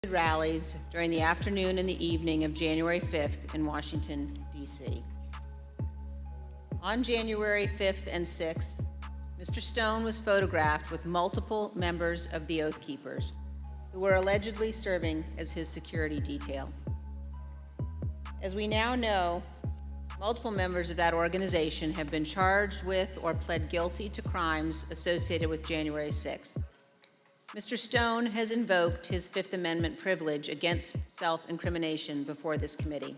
rallies during the afternoon and the evening of January 5th in Washington, D.C. On January 5th and 6th, Mr. Stone was photographed with multiple members of the Oath Keepers who were allegedly serving as his security detail. As we now know, multiple members of that organization have been charged with or pled guilty to crimes associated with January 6th. Mr. Stone has invoked his Fifth Amendment privilege against self-incrimination before this committee.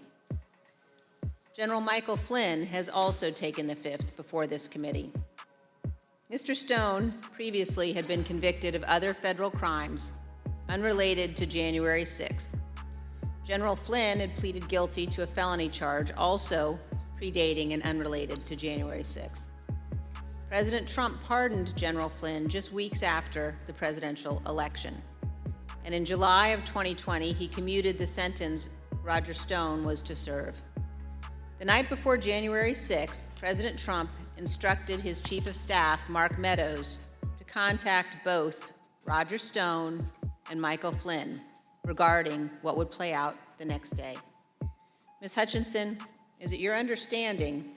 General Michael Flynn has also taken the fifth before this committee. Mr. Stone previously had been convicted of other federal crimes unrelated to January 6th. General Flynn had pleaded guilty to a felony charge also predating and unrelated to January 6th. President Trump pardoned General Flynn just weeks after the presidential election. And in July of 2020, he commuted the sentence Roger Stone was to serve. The night before January 6th, President Trump instructed his Chief of Staff, Mark Meadows, to contact both Roger Stone and Michael Flynn regarding what would play out the next day. Ms. Hutchinson, is it your understanding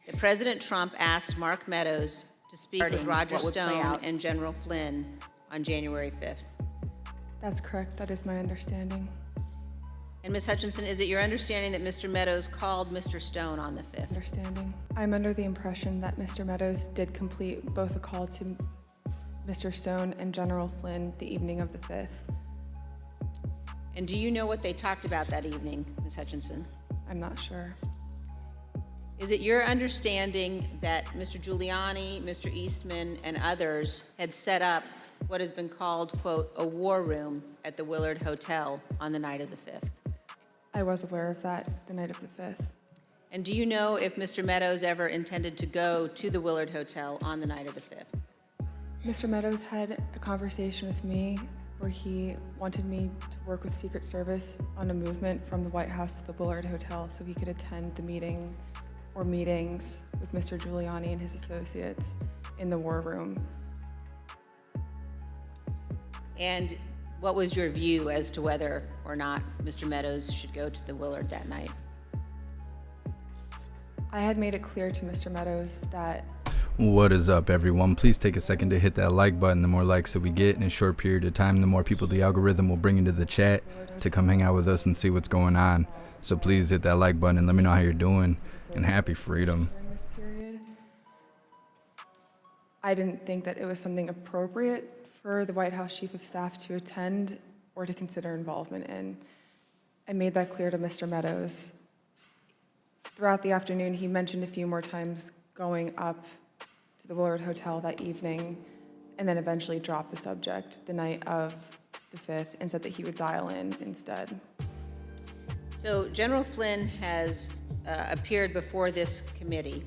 that President Trump asked Mark Meadows to speak with Roger Stone and General Flynn on January 5th? That's correct. That is my understanding. And Ms. Hutchinson, is it your understanding that Mr. Meadows called Mr. Stone on the 5th? Understanding. I'm under the impression that Mr. Meadows did complete both a call to Mr. Stone and General Flynn the evening of the 5th. And do you know what they talked about that evening, Ms. Hutchinson? I'm not sure. Is it your understanding that Mr. Giuliani, Mr. Eastman, and others had set up what has been called, quote, a war room at the Willard Hotel on the night of the 5th? I was aware of that the night of the 5th. And do you know if Mr. Meadows ever intended to go to the Willard Hotel on the night of the 5th? Mr. Meadows had a conversation with me where he wanted me to work with Secret Service on a movement from the White House to the Willard Hotel so he could attend the meeting or meetings with Mr. Giuliani and his associates in the war room. And what was your view as to whether or not Mr. Meadows should go to the Willard that night? I had made it clear to Mr. Meadows that What is up, everyone? Please take a second to hit that like button. The more likes that we get in a short period of time, the more people the algorithm will bring into the chat to come hang out with us and see what's going on. So please hit that like button and let me know how you're doing, and happy freedom. during this period, I didn't think that it was something appropriate for the White House Chief of Staff to attend or to consider involvement in. I made that clear to Mr. Meadows. Throughout the afternoon, he mentioned a few more times going up to the Willard Hotel that evening, and then eventually dropped the subject the night of the 5th and said that he would dial in instead. So General Flynn has appeared before this committee,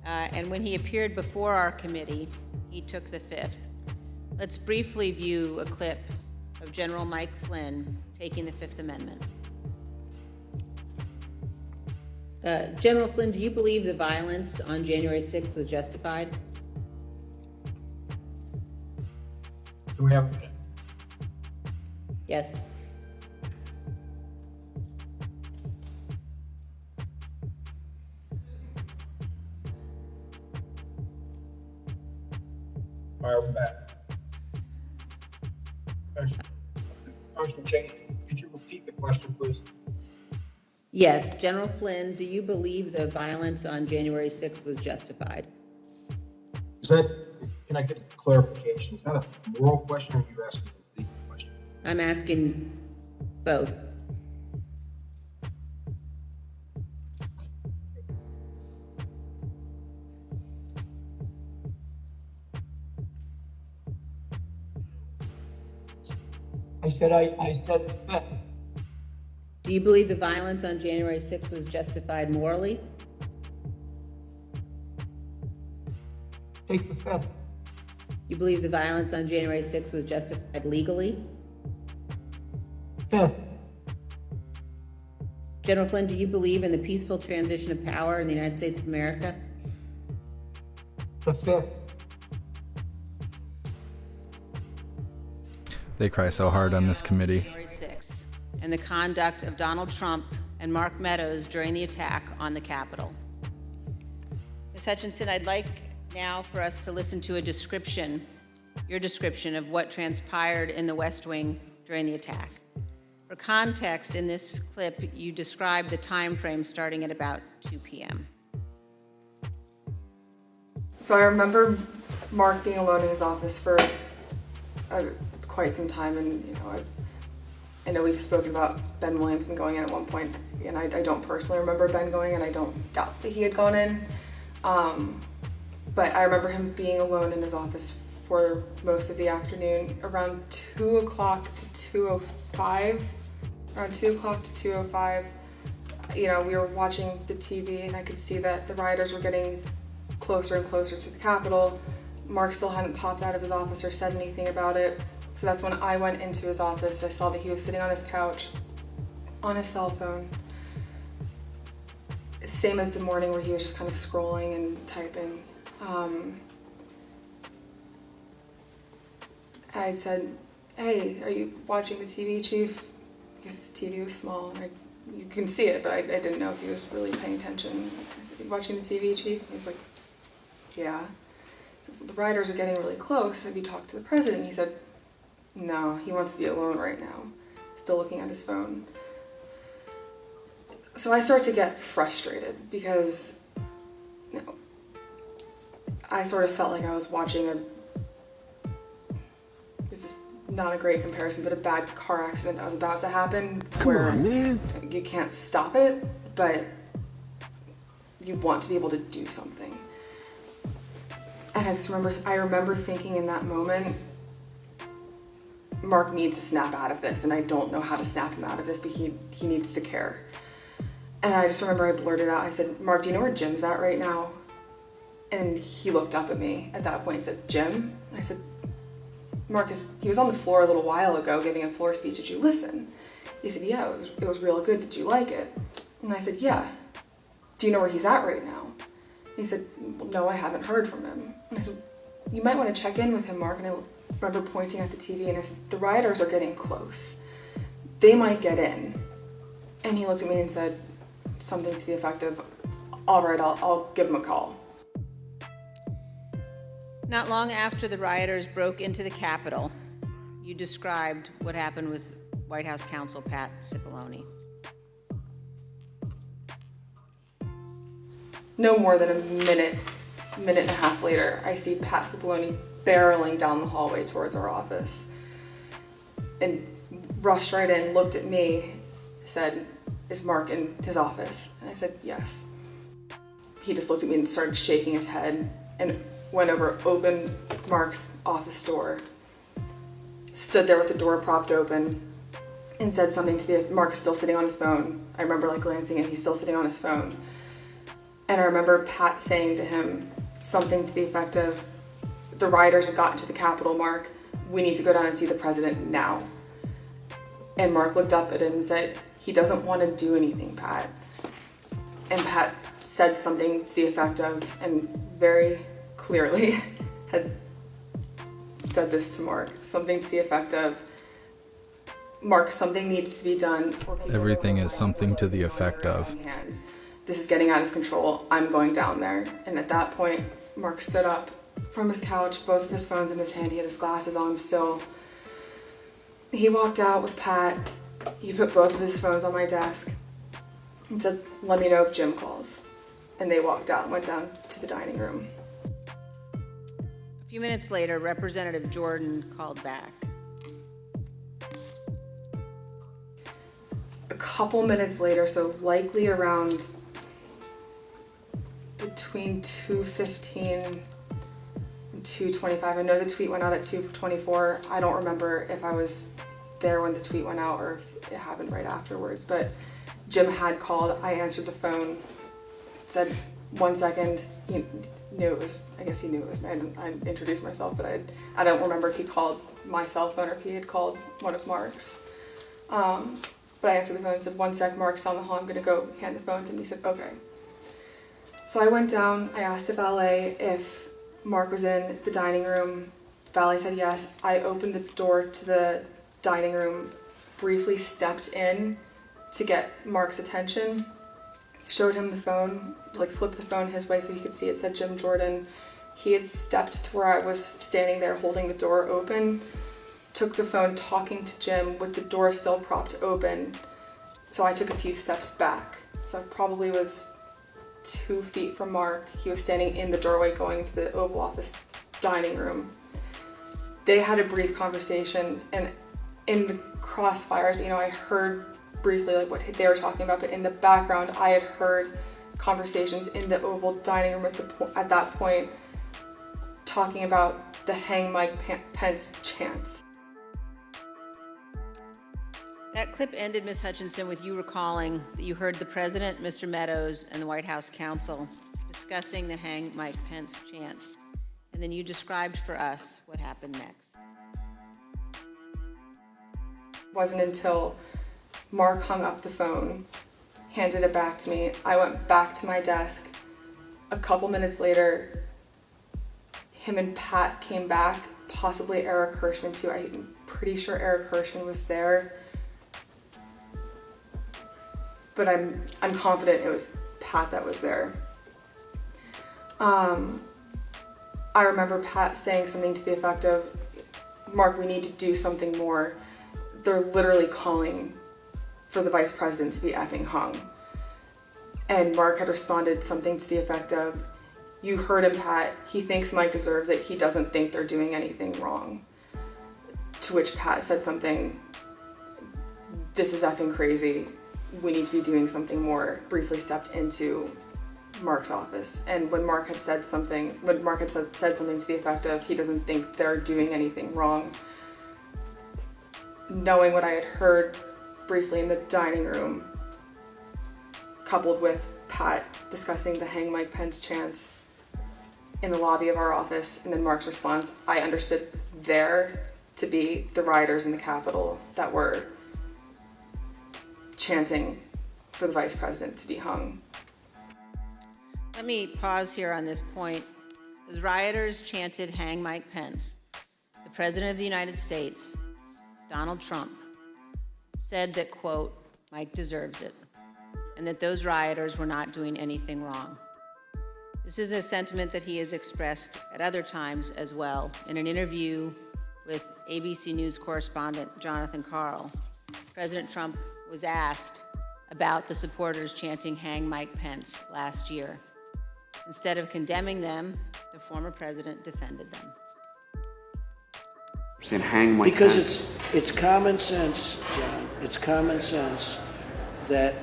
and when he appeared before our committee, he took the fifth. Let's briefly view a clip of General Mike Flynn taking the Fifth Amendment. General Flynn, do you believe the violence on January 6th was justified? Do we have? Yes. All right, we're back. Congressman Cheney, could you repeat the question, please? Yes. General Flynn, do you believe the violence on January 6th was justified? Is that, can I get a clarification? Is that a moral question or are you asking a legal question? I'm asking both. I said fifth. Do you believe the violence on January 6th was justified morally? Take the fifth. You believe the violence on January 6th was justified legally? Fifth. General Flynn, do you believe in the peaceful transition of power in the United States of America? The fifth. They cry so hard on this committee. January 6th. and the conduct of Donald Trump and Mark Meadows during the attack on the Capitol. Ms. Hutchinson, I'd like now for us to listen to a description, your description of what transpired in the West Wing during the attack. For context, in this clip, you described the time frame starting at about 2 p.m. So I remember Mark being alone in his office for quite some time, and I know we've spoken about Ben Williamson going in at one point, and I don't personally remember Ben going in. I don't doubt that he had gone in, but I remember him being alone in his office for most of the afternoon, around 2 o'clock to 2:05. Around 2 o'clock to 2:05, we were watching the TV, and I could see that the rioters were getting closer and closer to the Capitol. Mark still hadn't popped out of his office or said anything about it. So that's when I went into his office. I saw that he was sitting on his couch, on his cell phone. Same as the morning where he was just kind of scrolling and typing. I said, "Hey, are you watching the TV, Chief?" Because his TV was small, and you can see it, but I didn't know if he was really paying attention. I said, "Are you watching the TV, Chief?" And he was like, "Yeah." I said, "The rioters are getting really close. Have you talked to the president?" He said, "No, he wants to be alone right now." Still looking at his phone. So I start to get frustrated because, I sort of felt like I was watching this is not a great comparison, but a bad car accident that was about to happen. Come on, man. You can't stop it, but you want to be able to do something. And I remember thinking in that moment, Mark needs to snap out of this, and I don't know how to snap him out of this, but he needs to care. And I just remember I blurted out, I said, "Mark, do you know where Jim's at right now?" And he looked up at me at that point and said, "Jim?" And I said, "Mark, he was on the floor a little while ago giving a floor speech. Did you listen?" He said, "Yeah, it was real good. Did you like it?" And I said, "Yeah. Do you know where he's at right now?" And he said, "No, I haven't heard from him." And I said, "You might want to check in with him, Mark." And I remember pointing at the TV, and I said, "The rioters are getting close. They might get in." And he looked at me and said something to the effect of, "All right, I'll give him a call." Not long after the rioters broke into the Capitol, you described what happened with White House counsel Pat Cipollone. No more than a minute and a half later, I see Pat Cipollone barreling down the hallway towards our office and rushed right in, looked at me, said, "Is Mark in his office?" And I said, "Yes." He just looked at me and started shaking his head and went over, opened Mark's office door, stood there with the door propped open, and said something to Mark's still sitting on his phone. I remember glancing and he's still sitting on his phone. And I remember Pat saying to him something to the effect of, "The rioters have gotten to the Capitol, Mark. We need to go down and see the president now." And Mark looked up at it and said, "He doesn't want to do anything, Pat." And Pat said something to the effect of, and very clearly had said this to Mark, something to the effect of, "Mark, something needs to be done." Everything is something to the effect of. "This is getting out of control. I'm going down there." And at that point, Mark stood up from his couch, both of his phones in his hand. He had his glasses on still. He walked out with Pat. He put both of his phones on my desk and said, "Let me know if Jim calls." And they walked out and went down to the dining room. A few minutes later, Representative Jordan called back. A couple minutes later, so likely around between 2:15 and 2:25. I know the tweet went out at 2:24. I don't remember if I was there when the tweet went out or if it happened right afterwards, but Jim had called. I answered the phone, said 1 second. He knew it was, I guess he knew it was me. I introduced myself, but I don't remember if he called my cell phone or if he had called one of Mark's. But I answered the phone and said, 1 sec, Mark's on the hall, I'm gonna go hand the phone to him. He said, "Okay." So I went down, I asked the valet if Mark was in the dining room. Valet said yes. I opened the door to the dining room briefly stepped in to get Mark's attention, showed him the phone, like flipped the phone his way so he could see it said Jim Jordan. He had stepped to where I was standing there holding the door open, took the phone talking to Jim with the door still propped open. So I took a few steps back. So I probably was 2 feet from Mark. He was standing in the doorway going to the Oval Office dining room. They had a brief conversation, and in the crossfires, I heard briefly like what they were talking about, but in the background I had heard conversations in the Oval dining room at that point talking about the hang Mike Pence chants. That clip ended, Ms. Hutchinson, with you recalling that you heard the President, Mr. Meadows, and the White House counsel discussing the hang Mike Pence chants. And then you described for us what happened next. It wasn't until Mark hung up the phone, handed it back to me. I went back to my desk. A couple minutes later, him and Pat came back, possibly Eric Hirschman too. I'm pretty sure Eric Hirschman was there. But I'm confident it was Pat that was there. I remember Pat saying something to the effect of, Mark, we need to do something more. They're literally calling for the vice president to be effing hung. And Mark had responded something to the effect of, you heard him, Pat. He thinks Mike deserves it. He doesn't think they're doing anything wrong. To which Pat said something, this is effing crazy. We need to be doing something more. Briefly stepped into Mark's office. And when Mark had said something to the effect of, he doesn't think they're doing anything wrong, knowing what I had heard briefly in the dining room, coupled with Pat discussing the hang Mike Pence chants in the lobby of our office, and then Mark's response, I understood there to be the rioters in the Capitol that were chanting for the vice president to be hung. Let me pause here on this point. The rioters chanted hang Mike Pence. The President of the United States, Donald Trump, said that, quote, Mike deserves it, and that those rioters were not doing anything wrong. This is a sentiment that he has expressed at other times as well. In an interview with ABC News correspondent Jonathan Karl, President Trump was asked about the supporters chanting hang Mike Pence last year. Instead of condemning them, the former president defended them. Saying hang Mike Because Pence. it's common sense, John. It's common sense that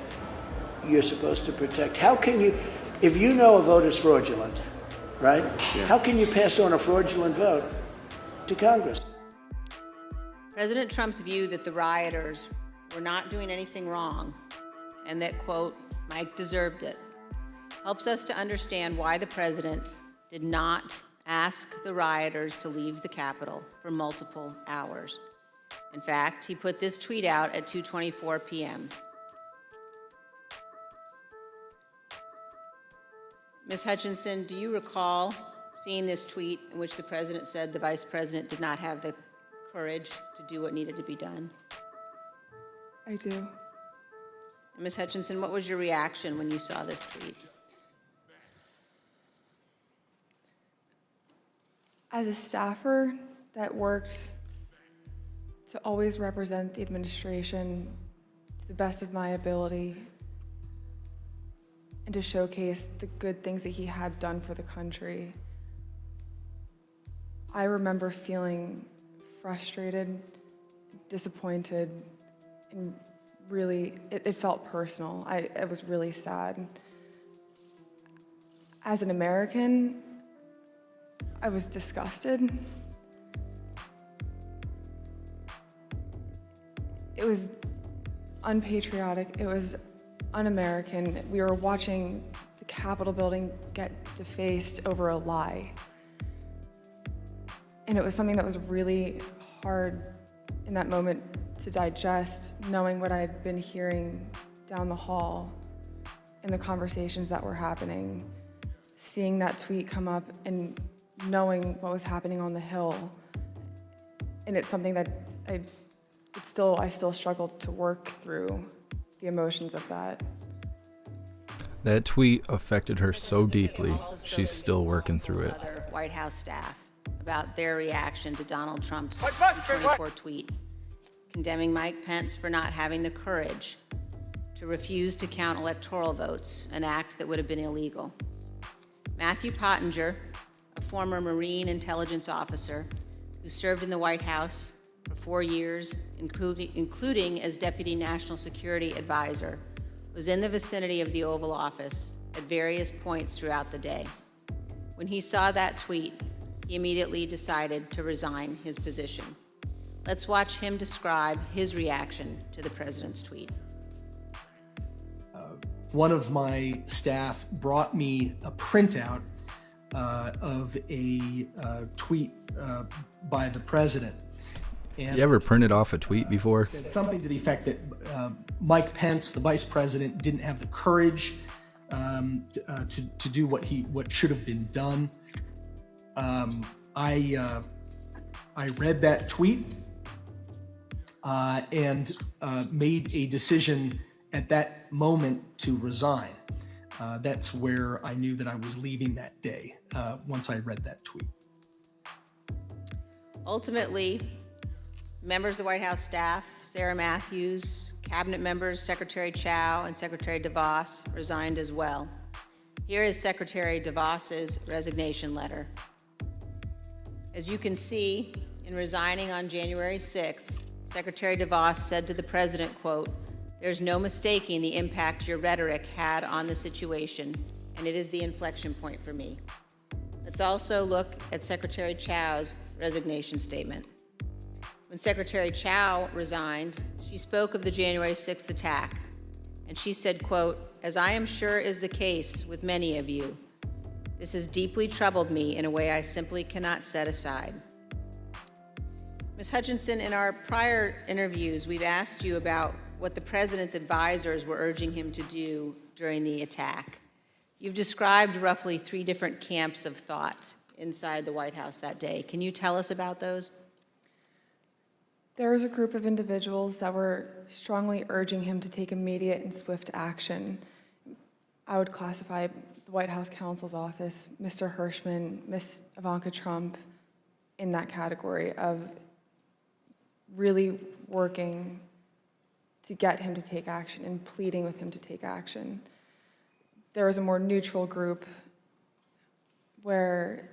you're supposed to protect. How can you, if you know a vote is fraudulent, right? Yeah. How can you pass on a fraudulent vote to Congress? President Trump's view that the rioters were not doing anything wrong and that, quote, Mike deserved it, helps us to understand why the president did not ask the rioters to leave the Capitol for multiple hours. In fact, he put this tweet out at 2:24 p.m. Ms. Hutchinson, do you recall seeing this tweet in which the president said the vice president did not have the courage to do what needed to be done? I do. And Ms. Hutchinson, what was your reaction when you saw this tweet? As a staffer that worked to always represent the administration to the best of my ability and to showcase the good things that he had done for the country, I remember feeling frustrated, disappointed, and really, it felt personal. I was really sad. As an American, I was disgusted. It was unpatriotic. It was un-American. We were watching the Capitol building get defaced over a lie. And it was something that was really hard in that moment to digest, knowing what I had been hearing down the hall in the conversations that were happening, seeing that tweet come up and knowing what was happening on the Hill. And it's something that I still struggled to work through the emotions of that. That tweet affected her so deeply, Also spoke she's to still working through it. other White House staff about their reaction to Donald Trump's June 24 tweet, condemning Mike Pence for not having the courage to refuse to count electoral votes, an act that would have been illegal. Matthew Pottinger, a former Marine intelligence officer who served in the White House for 4 years, including as Deputy National Security Advisor, was in the vicinity of the Oval Office at various points throughout the day. When he saw that tweet, he immediately decided to resign his position. Let's watch him describe his reaction to the president's tweet. One of my staff brought me a printout of a tweet by the president. And You ever printed off a tweet before? said something to the effect that Mike Pence, the vice president, didn't have the courage to do what should have been done. I read that tweet and made a decision at that moment to resign. That's where I knew that I was leaving that day, once I read that tweet. Ultimately, members of the White House staff, Sarah Matthews, cabinet members Secretary Chao and Secretary DeVos resigned as well. Here is Secretary DeVos's resignation letter. As you can see, in resigning on January 6th, Secretary DeVos said to the president, quote, "There's no mistaking the impact your rhetoric had on the situation, and it is the inflection point for me." Let's also look at Secretary Chao's resignation statement. When Secretary Chao resigned, she spoke of the January 6th attack, and she said, quote, "As I am sure is the case with many of you, this has deeply troubled me in a way I simply cannot set aside." Ms. Hutchinson, in our prior interviews, we've asked you about what the president's advisors were urging him to do during the attack. You've described roughly 3 different camps of thought inside the White House that day. Can you tell us about those? There was a group of individuals that were strongly urging him to take immediate and swift action. I would classify the White House counsel's office, Mr. Hirschman, Ms. Ivanka Trump, in that category of really working to get him to take action and pleading with him to take action. There was a more neutral group where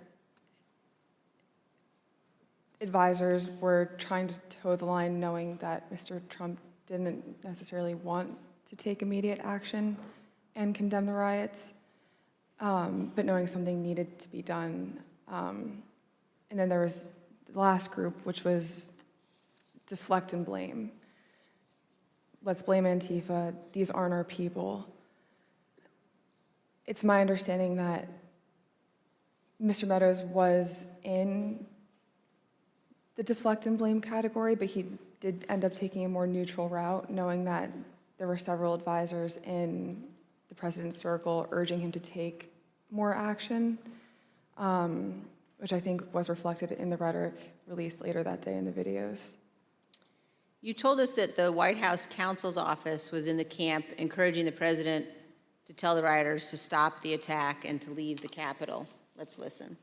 advisors were trying to toe the line, knowing that Mr. Trump didn't necessarily want to take immediate action and condemn the riots, but knowing something needed to be done. And then there was the last group, which was deflect and blame. Let's blame Antifa. These aren't our people. It's my understanding that Mr. Meadows was in the deflect and blame category, but he did end up taking a more neutral route, knowing that there were several advisors in the president's circle urging him to take more action, which I think was reflected in the rhetoric released later that day in the videos. You told us that the White House counsel's office was in the camp encouraging the president to tell the rioters to stop the attack and to leave the Capitol. Let's listen.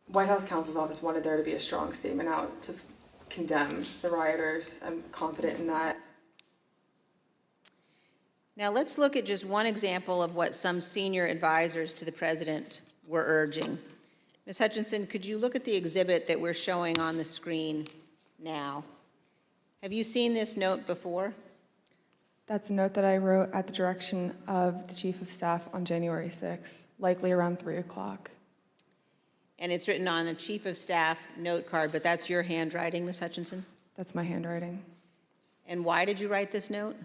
White House counsel's office wanted there to be a strong statement out to condemn the rioters. I'm confident in that. Now let's look at just one example of what some senior advisors to the president were urging. Ms. Hutchinson, could you look at the exhibit that we're showing on the screen now? Have you seen this note before? That's a note that I wrote at the direction of the Chief of Staff on January 6th, likely around 3 o'clock. And it's written on a Chief of Staff note card, but that's your handwriting, Ms. Hutchinson? That's my handwriting. And why did you write this note?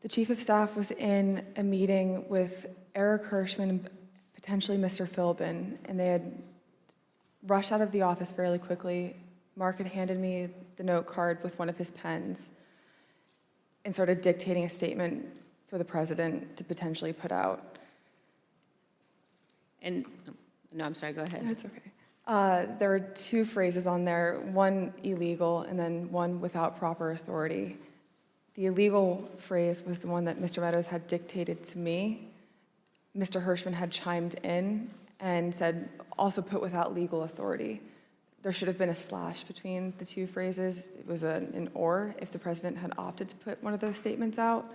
The Chief of Staff was in a meeting with Eric Hirschman and potentially Mr. Philbin, and they had rushed out of the office fairly quickly. Mark had handed me the note card with one of his pens and started dictating a statement for the president to potentially put out. And, no, I'm sorry, go ahead. That's okay. There were two phrases on there, one illegal and then one without proper authority. The illegal phrase was the one that Mr. Meadows had dictated to me. Mr. Hirschman had chimed in and said, also put without legal authority. There should have been a slash between the two phrases. It was an or if the president had opted to put one of those statements out.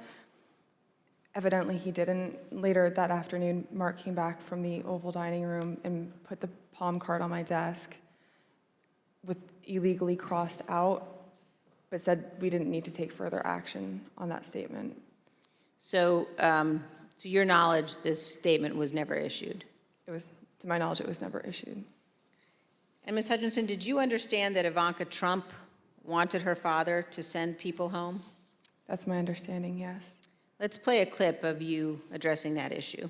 Evidently he didn't. Later that afternoon, Mark came back from the Oval Dining Room and put the palm card on my desk with illegally crossed out, but said we didn't need to take further action on that statement. So, to your knowledge, this statement was never issued? It was, to my knowledge, it was never issued. And Ms. Hutchinson, did you understand that Ivanka Trump wanted her father to send people home? That's my understanding, yes. Let's play a clip of you addressing that issue.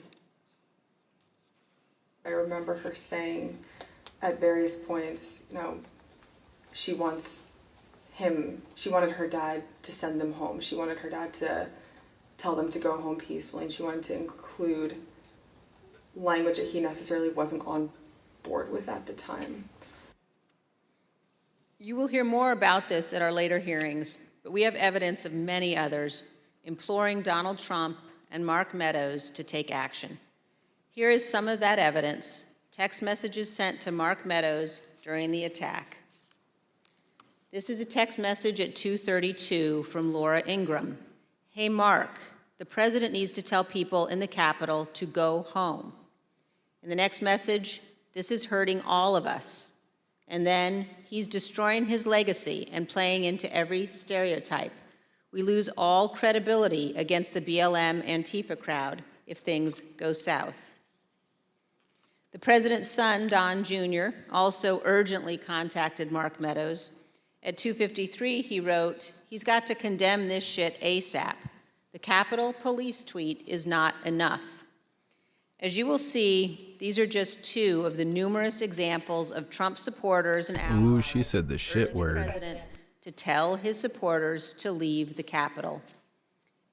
I remember her saying at various points, she wanted her dad to send them home. She wanted her dad to tell them to go home peacefully, and she wanted to include language that he necessarily wasn't on board with at the time. You will hear more about this at our later hearings, but we have evidence of many others imploring Donald Trump and Mark Meadows to take action. Here is some of that evidence, text messages sent to Mark Meadows during the attack. This is a text message at 2:32 from Laura Ingram. Hey, Mark, the president needs to tell people in the Capitol to go home. In the next message, this is hurting all of us. And then he's destroying his legacy and playing into every stereotype. We lose all credibility against the BLM Antifa crowd if things go south. The president's son, Don Jr., also urgently contacted Mark Meadows. At 2:53, he wrote, he's got to condemn this shit ASAP. The Capitol Police tweet is not enough. As you will see, these are just two of the numerous examples of Trump supporters and allies. Ooh, she said the shit word. President to tell his supporters to leave the Capitol.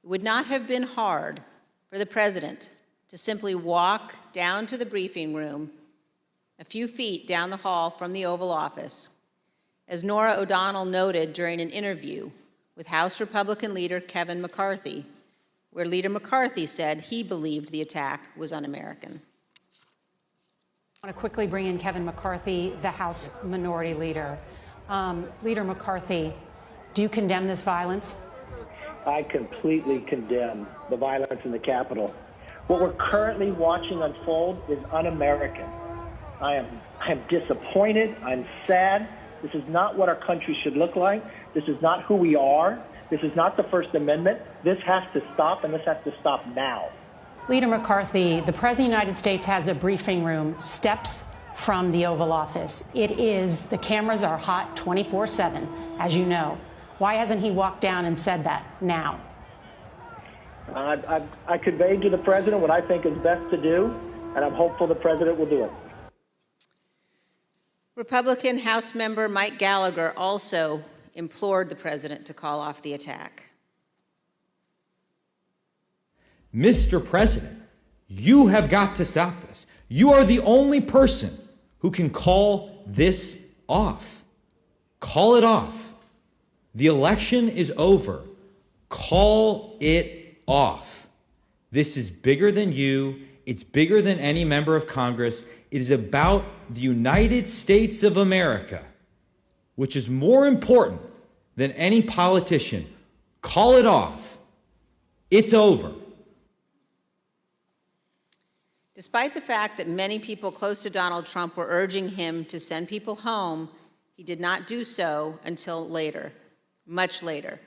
It would not have been hard for the president to simply walk down to the briefing room a few feet down the hall from the Oval Office. As Nora O'Donnell noted during an interview with House Republican leader Kevin McCarthy, where Leader McCarthy said he believed the attack was un-American. I want to quickly bring in Kevin McCarthy, the House Minority Leader. Leader McCarthy, do you condemn this violence? I completely condemn the violence in the Capitol. What we're currently watching unfold is un-American. I am disappointed. I'm sad. This is not what our country should look like. This is not who we are. This is not the First Amendment. This has to stop, and this has to stop now. Leader McCarthy, the President of the United States has a briefing room steps from the Oval Office. The cameras are hot 24/7, as you know. Why hasn't he walked down and said that now? I conveyed to the president what I think is best to do, and I'm hopeful the president will do it. Republican House member Mike Gallagher also implored the president to call off the attack. Mr. President, you have got to stop this. You are the only person who can call this off. Call it off. The election is over. Call it off. This is bigger than you. It's bigger than any member of Congress. It is about the United States of America, which is more important than any politician. Call it off. It's over. Despite the fact that many people close to Donald Trump were urging him to send people home, he did not do so until later, much later.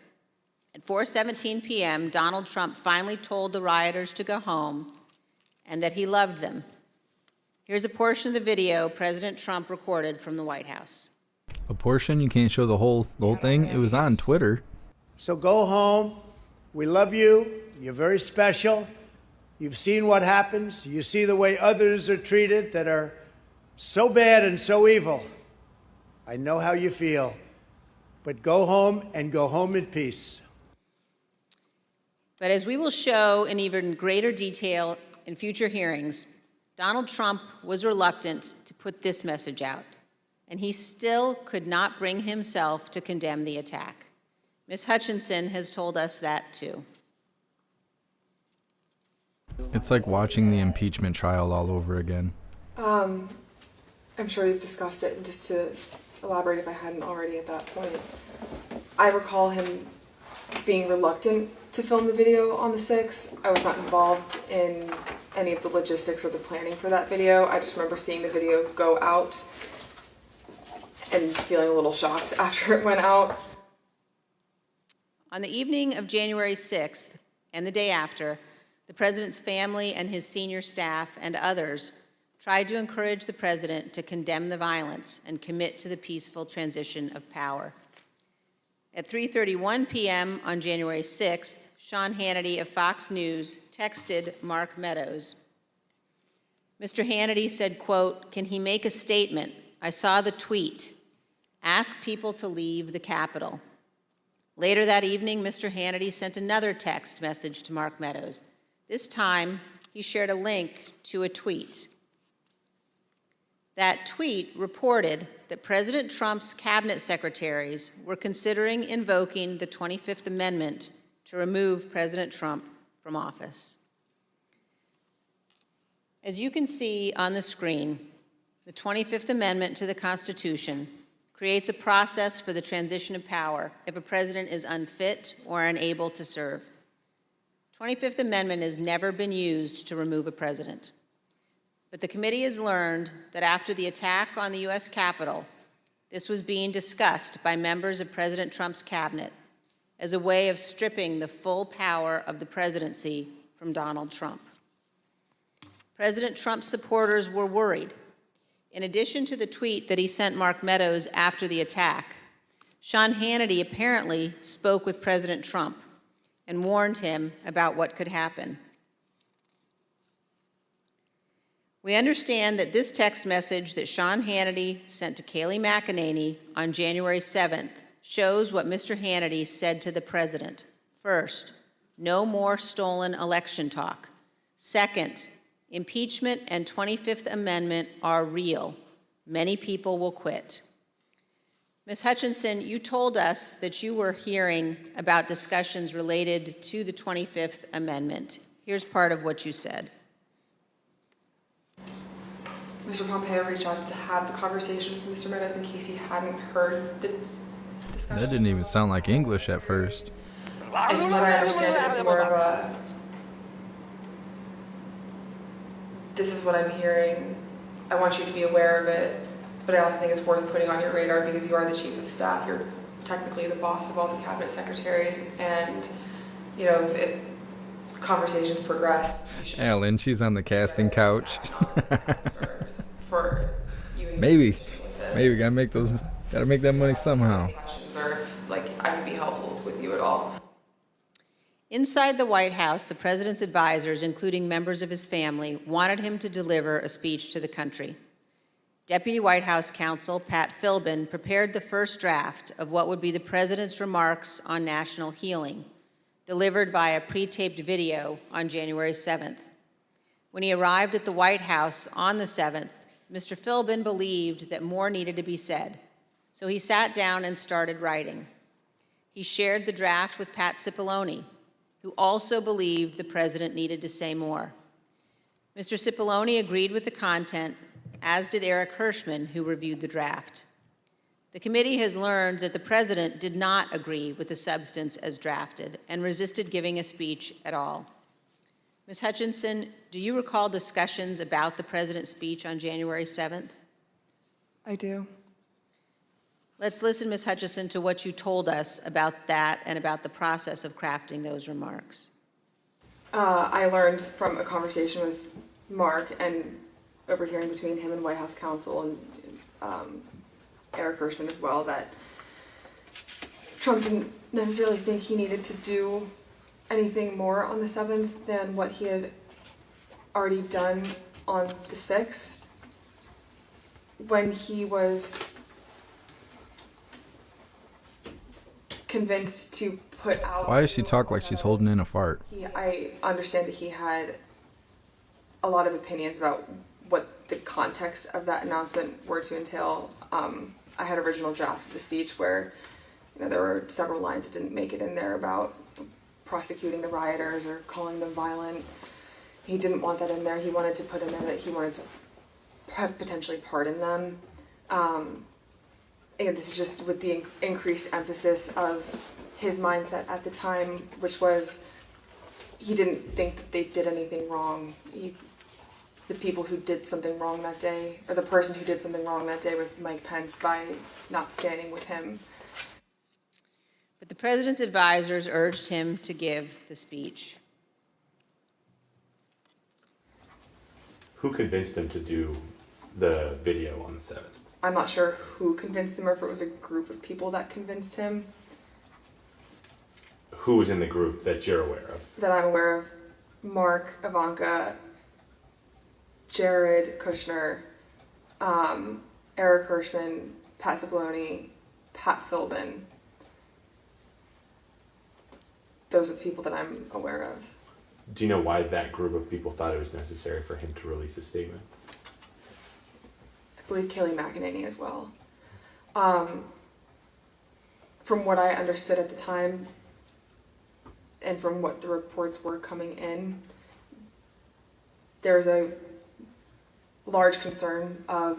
At 4:17 p.m., Donald Trump finally told the rioters to go home and that he loved them. Here's a portion of the video President Trump recorded from the White House. A portion? You can't show the whole thing? It was on Twitter. So go home. We love you. You're very special. You've seen what happens. You see the way others are treated that are so bad and so evil. I know how you feel. But go home and go home in peace. But as we will show in even greater detail in future hearings, Donald Trump was reluctant to put this message out, and he still could not bring himself to condemn the attack. Ms. Hutchinson has told us that too. It's like watching the impeachment trial all over again. I'm sure you've discussed it, and just to elaborate if I hadn't already at that point, I recall him being reluctant to film the video on the 6th. I was not involved in any of the logistics or the planning for that video. I just remember seeing the video go out and feeling a little shocked after it went out. On the evening of January 6th and the day after, the president's family and his senior staff and others tried to encourage the president to condemn the violence and commit to the peaceful transition of power. At 3:31 p.m. on January 6th, Sean Hannity of Fox News texted Mark Meadows. Mr. Hannity said, quote, "Can he make a statement? I saw the tweet. Ask people to leave the Capitol." Later that evening, Mr. Hannity sent another text message to Mark Meadows. This time, he shared a link to a tweet. That tweet reported that President Trump's cabinet secretaries were considering invoking the 25th Amendment to remove President Trump from office. As you can see on the screen, the 25th Amendment to the Constitution creates a process for the transition of power if a president is unfit or unable to serve. The 25th Amendment has never been used to remove a president. But the committee has learned that after the attack on the U.S. Capitol, this was being discussed by members of President Trump's cabinet as a way of stripping the full power of the presidency from Donald Trump. President Trump's supporters were worried. In addition to the tweet that he sent Mark Meadows after the attack, Sean Hannity apparently spoke with President Trump and warned him about what could happen. We understand that this text message that Sean Hannity sent to Kayleigh McEnany on January 7th shows what Mr. Hannity said to the president. First, no more stolen election talk. Second, impeachment and 25th Amendment are real. Many people will quit. Ms. Hutchinson, you told us that you were hearing about discussions related to the 25th Amendment. Here's part of what you said. Mr. Pompeo reached out to have the conversation with Mr. Meadows in case he hadn't heard the discussion. That didn't even sound like English at first. And from what I understand, it was more of a, this is what I'm hearing, I want you to be aware of it, but I also think it's worth putting on your radar because you are the chief of staff, you're technically the boss of all the cabinet secretaries, and you know, if conversations progress, you should Ellen, she's on the casting couch. for you and Maybe gotta make that money somehow. or like I can be helpful with you at all. Inside the White House, the president's advisors, including members of his family, wanted him to deliver a speech to the country. Deputy White House counsel Pat Philbin prepared the first draft of what would be the president's remarks on national healing, delivered via pre-taped video on January 7th. When he arrived at the White House on the 7th, Mr. Philbin believed that more needed to be said, so he sat down and started writing. He shared the draft with Pat Cipollone, who also believed the president needed to say more. Mr. Cipollone agreed with the content, as did Eric Hirschman, who reviewed the draft. The committee has learned that the president did not agree with the substance as drafted and resisted giving a speech at all. Ms. Hutchinson, do you recall discussions about the president's speech on January 7th? I do. Let's listen, Ms. Hutchinson, to what you told us about that and about the process of crafting those remarks. I learned from a conversation with Mark and overhearing between him and White House counsel and Eric Hirschman as well that Trump didn't necessarily think he needed to do anything more on the 7th than what he had already done on the 6th. When he was convinced to put out... Why does she talk like she's holding in a fart? I understand that he had a lot of opinions about what the context of that announcement were to entail. I had original drafts of the speech where, there were several lines that didn't make it in there about prosecuting the rioters or calling them violent. He didn't want that in there. He wanted to put in there that he wanted to potentially pardon them. And this is just with the increased emphasis of his mindset at the time, which was he didn't think that they did anything wrong. The people who did something wrong that day, or the person who did something wrong that day, was Mike Pence by not standing with him. But the president's advisors urged him to give the speech. Who convinced him to do the video on the 7th? I'm not sure who convinced him or if it was a group of people that convinced him. Who was in the group that you're aware of? That I'm aware of: Mark, Ivanka, Jared Kushner, Eric Hirschman, Pat Cipollone, Pat Philbin. Those are the people that I'm aware of. Do you know why that group of people thought it was necessary for him to release a statement? I believe Kayleigh McEnany as well. From what I understood at the time, and from what the reports were coming in, there's a large concern of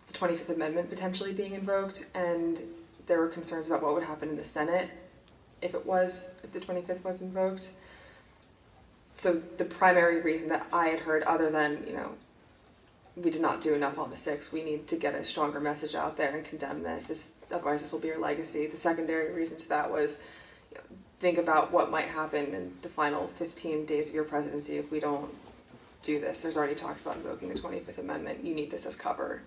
the 25th Amendment potentially being invoked, and there were concerns about what would happen in the Senate if the 25th was invoked. So the primary reason that I had heard, other than, we did not do enough on the 6th, we need to get a stronger message out there and condemn this, otherwise this will be your legacy. The secondary reason to that was, think about what might happen in the final 15 days of your presidency if we don't do this. There's already talks about invoking the 25th Amendment. You need this as cover.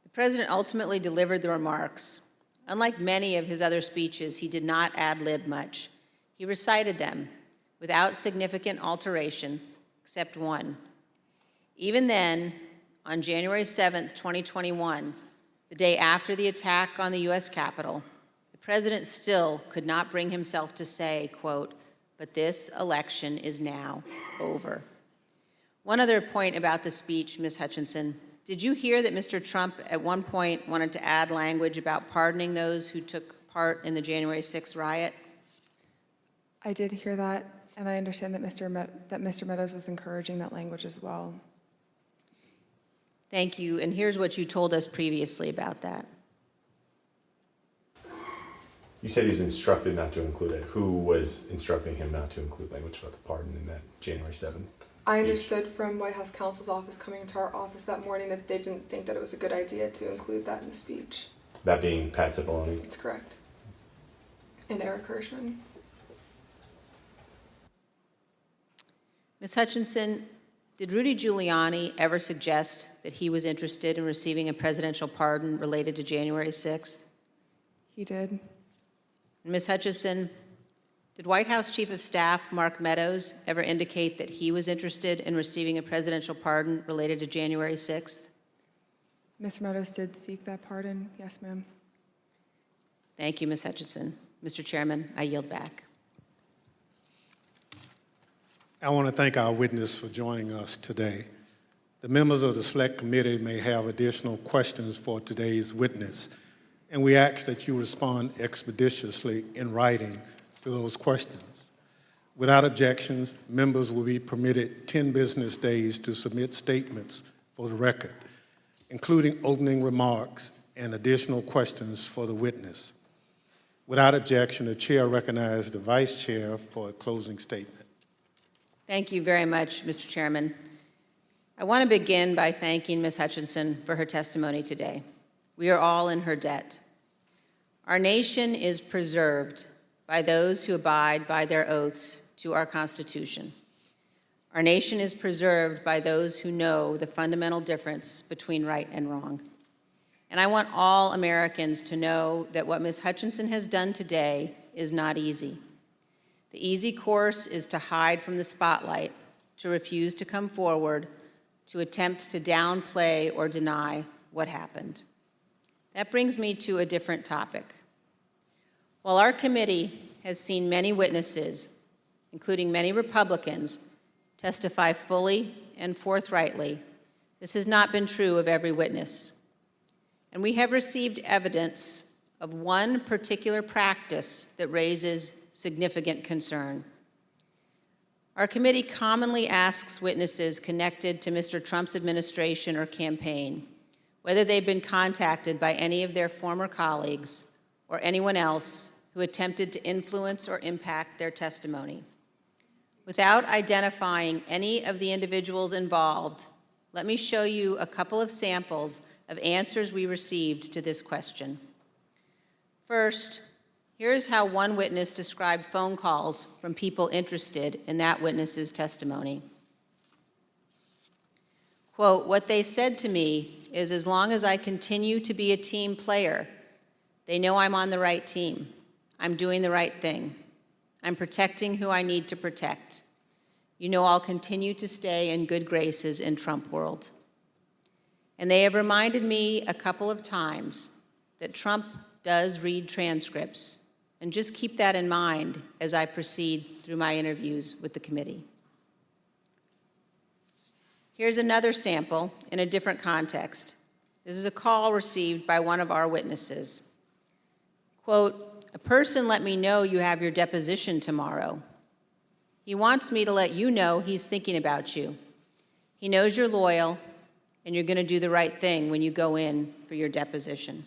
The president ultimately delivered the remarks. Unlike many of his other speeches, he did not ad-lib much. He recited them without significant alteration, except one. Even then, on January 7th, 2021, the day after the attack on the U.S. Capitol, the president still could not bring himself to say, quote, "But this election is now over." One other point about the speech, Ms. Hutchinson. Did you hear that Mr. Trump at one point wanted to add language about pardoning those who took part in the January 6th riot? I did hear that, and I understand that Mr. Meadows was encouraging that language as well. Thank you, and here's what you told us previously about that. You said he was instructed not to include it. Who was instructing him not to include language about the pardon in that January 7th? I understood from White House counsel's office coming into our office that morning that they didn't think that it was a good idea to include that in the speech. That being Pat Cipollone? That's correct. And Eric Hirschman. Ms. Hutchinson, did Rudy Giuliani ever suggest that he was interested in receiving a presidential pardon related to January 6th? He did. Ms. Hutchinson, did White House Chief of Staff Mark Meadows ever indicate that he was interested in receiving a presidential pardon related to January 6th? Mr. Meadows did seek that pardon. Yes, ma'am. Thank you, Ms. Hutchinson. Mr. Chairman, I yield back. I want to thank our witness for joining us today. The members of the Select Committee may have additional questions for today's witness, and we ask that you respond expeditiously in writing to those questions. Without objections, members will be permitted 10 business days to submit statements for the record, including opening remarks and additional questions for the witness. Without objection, the chair recognizes the vice chair for a closing statement. Thank you very much, Mr. Chairman. I want to begin by thanking Ms. Hutchinson for her testimony today. We are all in her debt. Our nation is preserved by those who abide by their oaths to our Constitution. Our nation is preserved by those who know the fundamental difference between right and wrong. And I want all Americans to know that what Ms. Hutchinson has done today is not easy. The easy course is to hide from the spotlight, to refuse to come forward, to attempt to downplay or deny what happened. That brings me to a different topic. While our committee has seen many witnesses, including many Republicans, testify fully and forthrightly. This has not been true of every witness. And we have received evidence of one particular practice that raises significant concern. Our committee commonly asks witnesses connected to Mr. Trump's administration or campaign whether they've been contacted by any of their former colleagues or anyone else who attempted to influence or impact their testimony. Without identifying any of the individuals involved, let me show you a couple of samples of answers we received to this question. First, here's how one witness described phone calls from people interested in that witness's testimony. Quote, "What they said to me is as long as I continue to be a team player, they know I'm on the right team. I'm doing the right thing. I'm protecting who I need to protect. You know I'll continue to stay in good graces in Trump world. And they have reminded me a couple of times that Trump does read transcripts, and just keep that in mind as I proceed through my interviews with the committee." Here's another sample in a different context. This is a call received by one of our witnesses. Quote, "A person let me know you have your deposition tomorrow. He wants me to let you know he's thinking about you. He knows you're loyal and you're going to do the right thing when you go in for your deposition."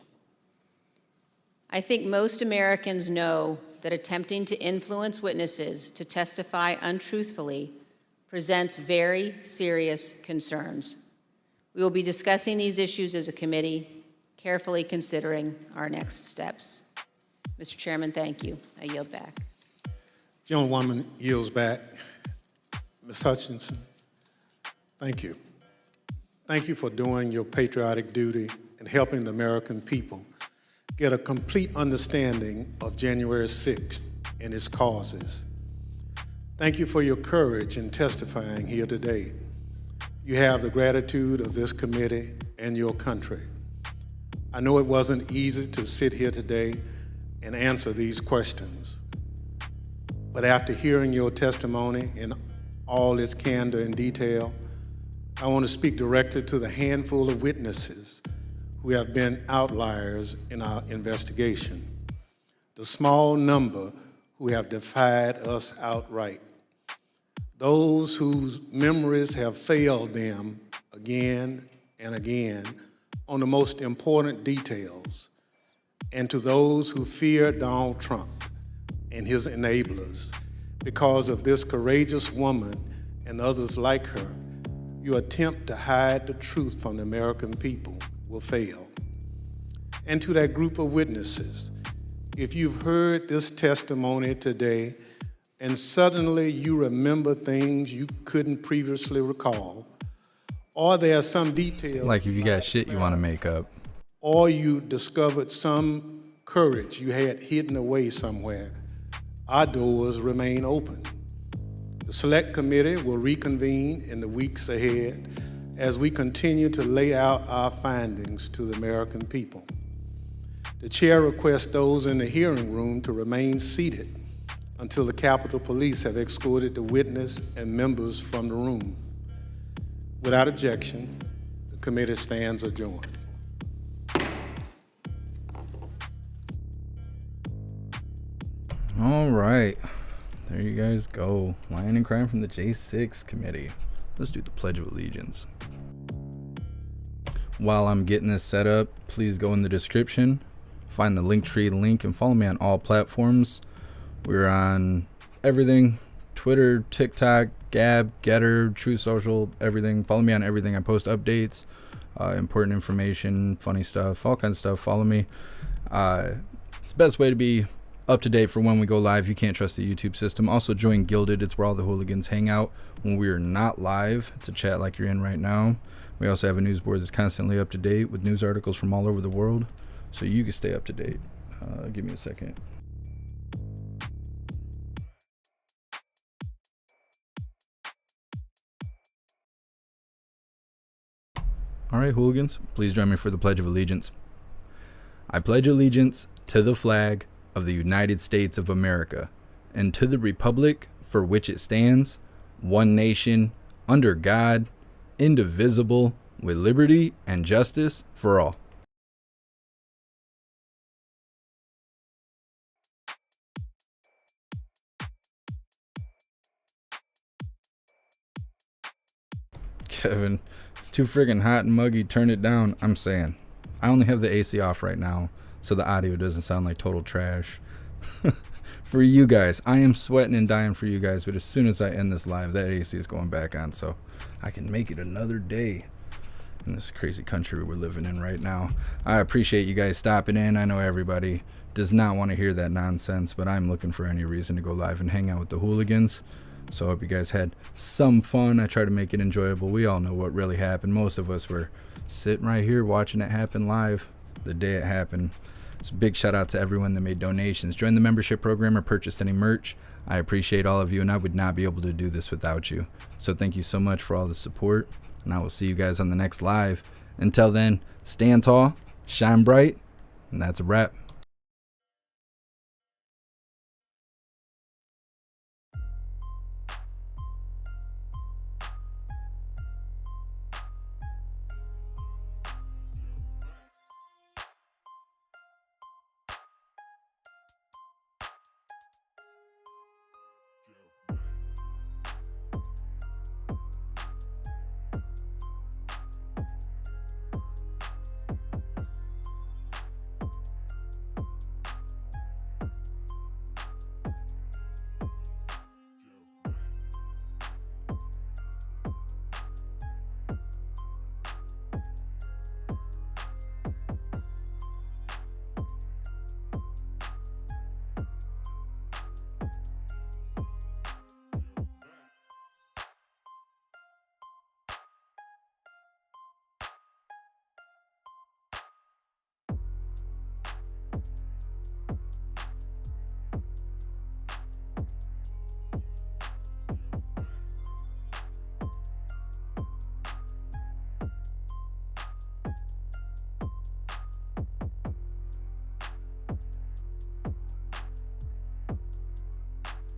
I think most Americans know that attempting to influence witnesses to testify untruthfully presents very serious concerns. We will be discussing these issues as a committee, carefully considering our next steps. Mr. Chairman, thank you. I yield back. Gentlewoman yields back. Ms. Hutchinson, thank you. Thank you for doing your patriotic duty and helping the American people get a complete understanding of January 6th and its causes. Thank you for your courage in testifying here today. You have the gratitude of this committee and your country. I know it wasn't easy to sit here today and answer these questions, but after hearing your testimony in all its candor and detail, I want to speak directly to the handful of witnesses who have been outliers in our investigation, the small number who have defied us outright, those whose memories have failed them again and again on the most important details, and to those who fear Donald Trump and his enablers. Because of this courageous woman and others like her, your attempt to hide the truth from the American people will fail. And to that group of witnesses, if you've heard this testimony today and suddenly you remember things you couldn't previously recall, or there are some details Like if you got shit you want to make up. or you discovered some courage you had hidden away somewhere, our doors remain open. The Select Committee will reconvene in the weeks ahead as we continue to lay out our findings to the American people. The chair requests those in the hearing room to remain seated until the Capitol Police have escorted the witness and members from the room. Without objection, the committee stands adjourned. All right, there you guys go. Lying and Crime from the J6 committee. Let's do the Pledge of Allegiance. While I'm getting this set up, please go in the description, find the Linktree link, and follow me on all platforms. We're on everything: Twitter, TikTok, Gab, Getter, True Social, everything. Follow me on everything. I post updates, important information, funny stuff, all kinds of stuff. Follow me. It's the best way to be up to date for when we go live. You can't trust the YouTube system. Also join Gilded. It's where all the hooligans hang out when we are not live. It's a chat like you're in right now. We also have a news board that's constantly up to date with news articles from all over the world, so you can stay up to date. Give me a second. All right, hooligans, please join me for the Pledge of Allegiance. I pledge allegiance to the flag of the United States of America and to the republic for which it stands, one nation, under God, indivisible, with liberty and justice for all. Kevin, it's too friggin' hot and muggy. Turn it down. I'm saying. I only have the AC off right now, so the audio doesn't sound like total trash. For you guys, I am sweating and dying for you guys, but as soon as I end this live, that AC is going back on, so I can make it another day in this crazy country we're living in right now. I appreciate you guys stopping in. I know everybody does not want to hear that nonsense, but I'm looking for any reason to go live and hang out with the hooligans. So I hope you guys had some fun. I try to make it enjoyable. We all know what really happened. Most of us were sitting right here watching it happen live the day it happened. So big shout out to everyone that made donations, joined the membership program, or purchased any merch. I appreciate all of you, and I would not be able to do this without you. So thank you so much for all the support, and I will see you guys on the next live. Until then, stand tall, shine bright, and that's a wrap.